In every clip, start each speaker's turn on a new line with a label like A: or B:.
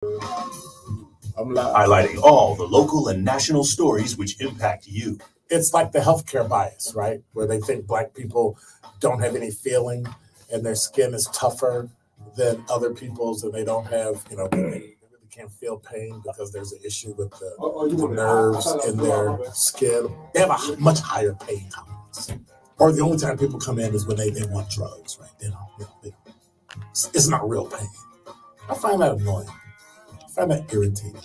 A: I'm live.
B: Highlighting all the local and national stories which impact you.
A: It's like the healthcare bias, right? Where they think Black people don't have any feeling and their skin is tougher than other people's, and they don't have, they really can't feel pain because there's an issue with the nerves in their skin. They have a much higher pain tolerance. Or the only time people come in is when they want drugs, right? It's not real pain. I find that annoying. I find that irritating.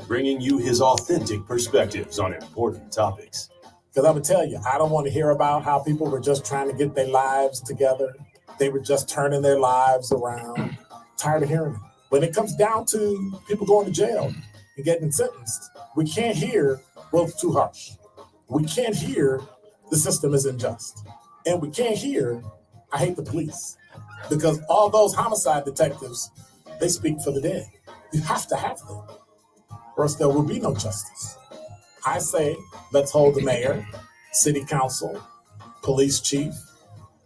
B: Bringing you his authentic perspectives on important topics.
A: Because I'm going to tell you, I don't want to hear about how people were just trying to get their lives together. They were just turning their lives around. Tired of hearing it. When it comes down to people going to jail and getting sentenced, we can't hear, well, it's too harsh. We can't hear the system is unjust. And we can't hear, I hate the police. Because all those homicide detectives, they speak for the dead. You have to have them, or else there will be no justice. I say, let's hold the mayor, city council, police chief,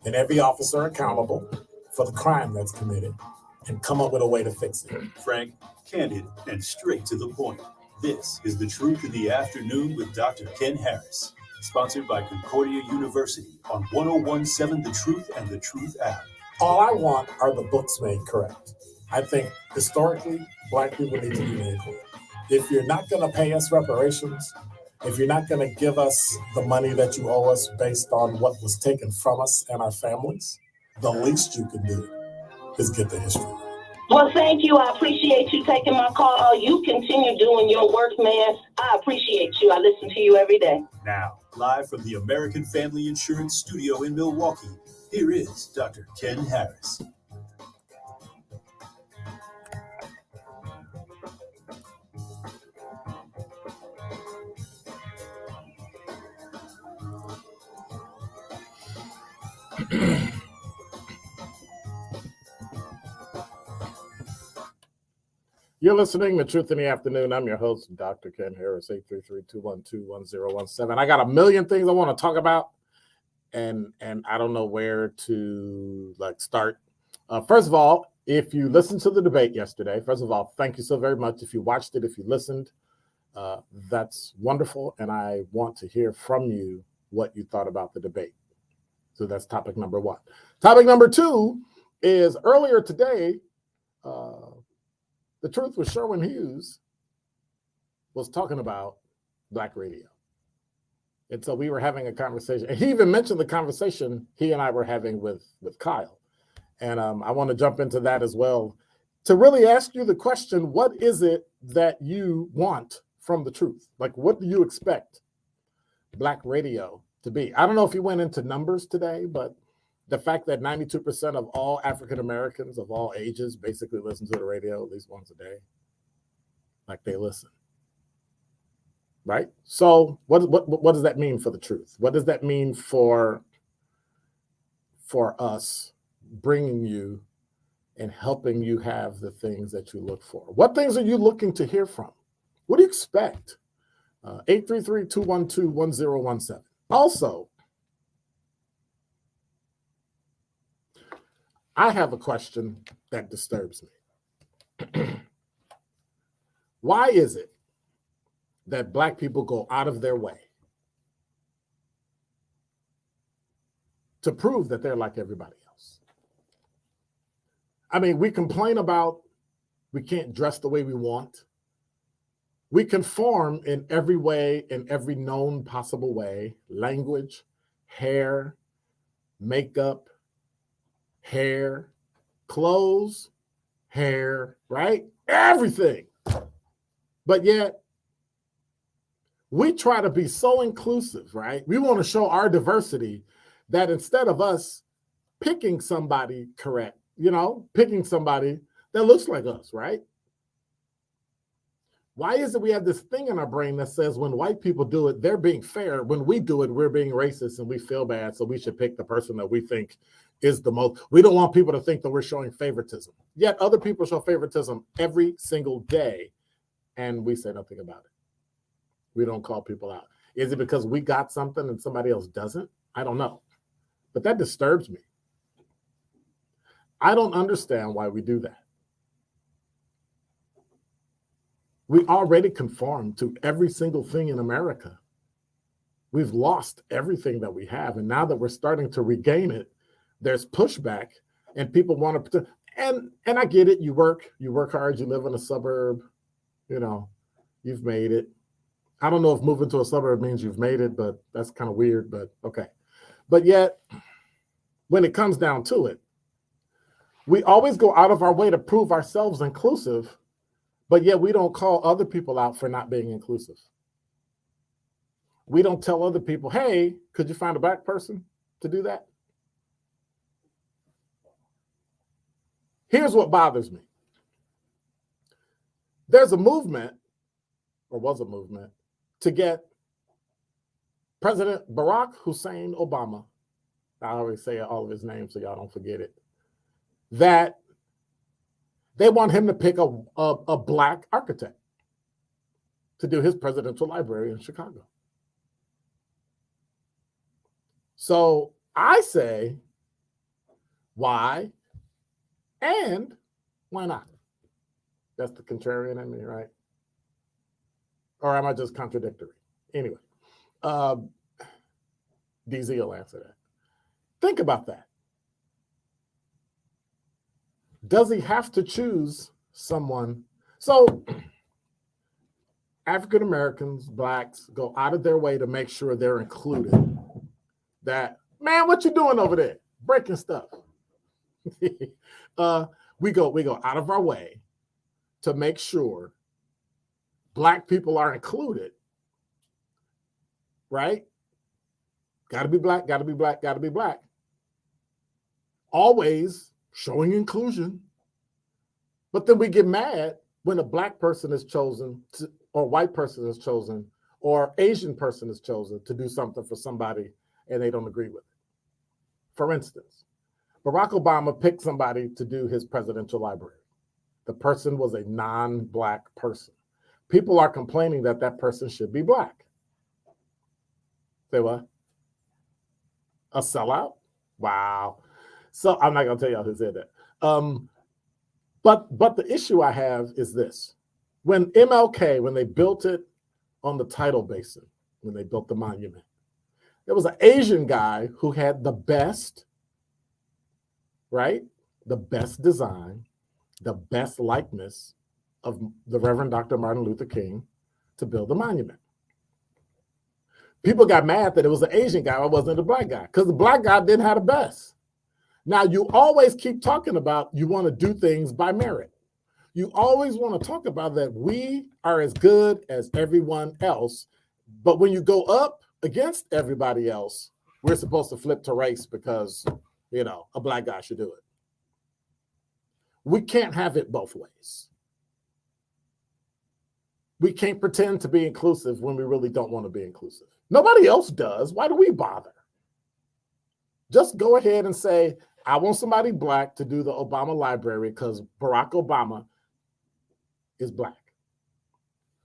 A: and every officer accountable for the crime that's committed and come up with a way to fix it.
B: Frank, candid, and straight to the point. This is The Truth in the Afternoon with Dr. Ken Harris, sponsored by Concordia University on 1017 The Truth and The Truth app.
A: All I want are the books made correct. I think historically, Black people need to be made whole. If you're not going to pay us reparations, if you're not going to give us the money that you owe us based on what was taken from us and our families, the least you can do is get the history right.
C: Well, thank you. I appreciate you taking my call. You continue doing your work, man. I appreciate you. I listen to you every day.
B: Now, live from the American Family Insurance Studio in Milwaukee, here is Dr. Ken Harris.
A: You're listening to Truth in the Afternoon. I'm your host, Dr. Ken Harris, 833-212-1017. I got a million things I want to talk about, and I don't know where to start. First of all, if you listened to the debate yesterday, first of all, thank you so very much. If you watched it, if you listened, that's wonderful, and I want to hear from you what you thought about the debate. So that's topic number one. Topic number two is earlier today, The Truth with Sherwin Hughes was talking about Black radio. And so we were having a conversation. And he even mentioned the conversation he and I were having with Kyle. And I want to jump into that as well to really ask you the question, what is it that you want from The Truth? Like, what do you expect Black radio to be? I don't know if he went into numbers today, but the fact that 92% of all African Americans of all ages basically listen to the radio at least once a day, like they listen, right? So what does that mean for The Truth? What does that mean for us bringing you and helping you have the things that you look for? What things are you looking to hear from? What do you expect? 833-212-1017. Also, I have a question that disturbs me. Why is it that Black people go out of their way to prove that they're like everybody else? I mean, we complain about we can't dress the way we want. We conform in every way, in every known possible way: language, hair, makeup, hair, clothes, hair, right? Everything. But yet, we try to be so inclusive, right? We want to show our diversity that instead of us picking somebody correct, picking somebody that looks like us, right? Why is it we have this thing in our brain that says when white people do it, they're being fair. When we do it, we're being racist and we feel bad, so we should pick the person that we think is the most. We don't want people to think that we're showing favoritism. Yet other people show favoritism every single day, and we say nothing about it. We don't call people out. Is it because we got something and somebody else doesn't? I don't know. But that disturbs me. I don't understand why we do that. We already conform to every single thing in America. We've lost everything that we have. And now that we're starting to regain it, there's pushback and people want to, and I get it. You work hard, you live in a suburb, you've made it. I don't know if moving to a suburb means you've made it, but that's kind of weird, but okay. But yet, when it comes down to it, we always go out of our way to prove ourselves inclusive, but yet we don't call other people out for not being inclusive. We don't tell other people, hey, could you find a black person to do that? Here's what bothers me. There's a movement, or was a movement, to get President Barack Hussein Obama, I always say all of his names so y'all don't forget it, that they want him to pick a black architect to do his presidential library in Chicago. So I say, why and why not? That's the contrarian in me, right? Or am I just contradictory? Anyway, DZ will answer that. Think about that. Does he have to choose someone? So African Americans, blacks go out of their way to make sure they're included. That, man, what you doing over there? Breaking stuff. We go out of our way to make sure black people are included, right? Got to be black, got to be black, got to be black. Always showing inclusion. But then we get mad when a black person is chosen or white person is chosen or Asian person is chosen to do something for somebody and they don't agree with it. For instance, Barack Obama picked somebody to do his presidential library. The person was a non-black person. People are complaining that that person should be black. Say what? A sellout? Wow. So I'm not going to tell y'all who said that. But the issue I have is this. When MLK, when they built it on the tidal basin, when they built the monument, there was an Asian guy who had the best, right? The best design, the best likeness of the Reverend Dr. Martin Luther King to build the monument. People got mad that it was an Asian guy, it wasn't a black guy, because the black guy didn't have the best. Now, you always keep talking about you want to do things by merit. You always want to talk about that we are as good as everyone else, but when you go up against everybody else, we're supposed to flip to race because, a black guy should do it. We can't have it both ways. We can't pretend to be inclusive when we really don't want to be inclusive. Nobody else does. Why do we bother? Just go ahead and say, I want somebody black to do the Obama library because Barack Obama is black.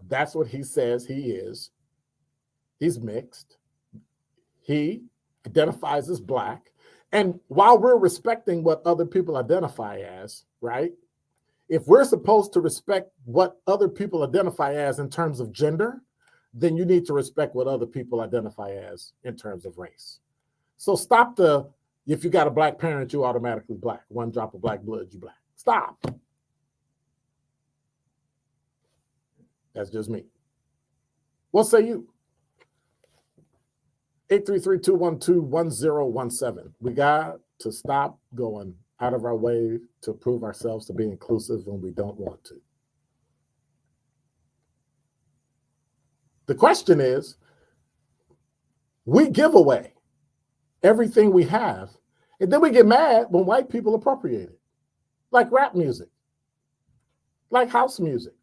A: That's what he says he is. He's mixed. He identifies as black. And while we're respecting what other people identify as, right? If we're supposed to respect what other people identify as in terms of gender, then you need to respect what other people identify as in terms of race. So stop if you got a black parent, you automatically black. One drop of black blood, you black. Stop. That's just me. What say you? 833-212-1017. We got to stop going out of our way to prove ourselves to be inclusive when we don't want to. The question is, we give away everything we have, and then we get mad when white people appropriate it, like rap music, like house music.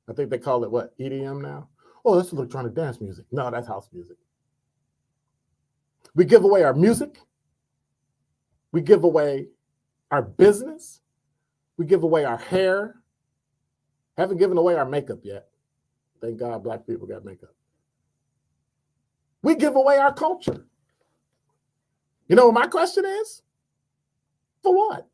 A: I think they call it what, EDM now? Oh, that's electronic dance music. No, that's house music. We give away our music. We give away our business. We give away our hair. Haven't given away our makeup yet. Thank God black people got makeup. We give away our culture. You know what my question is? For what?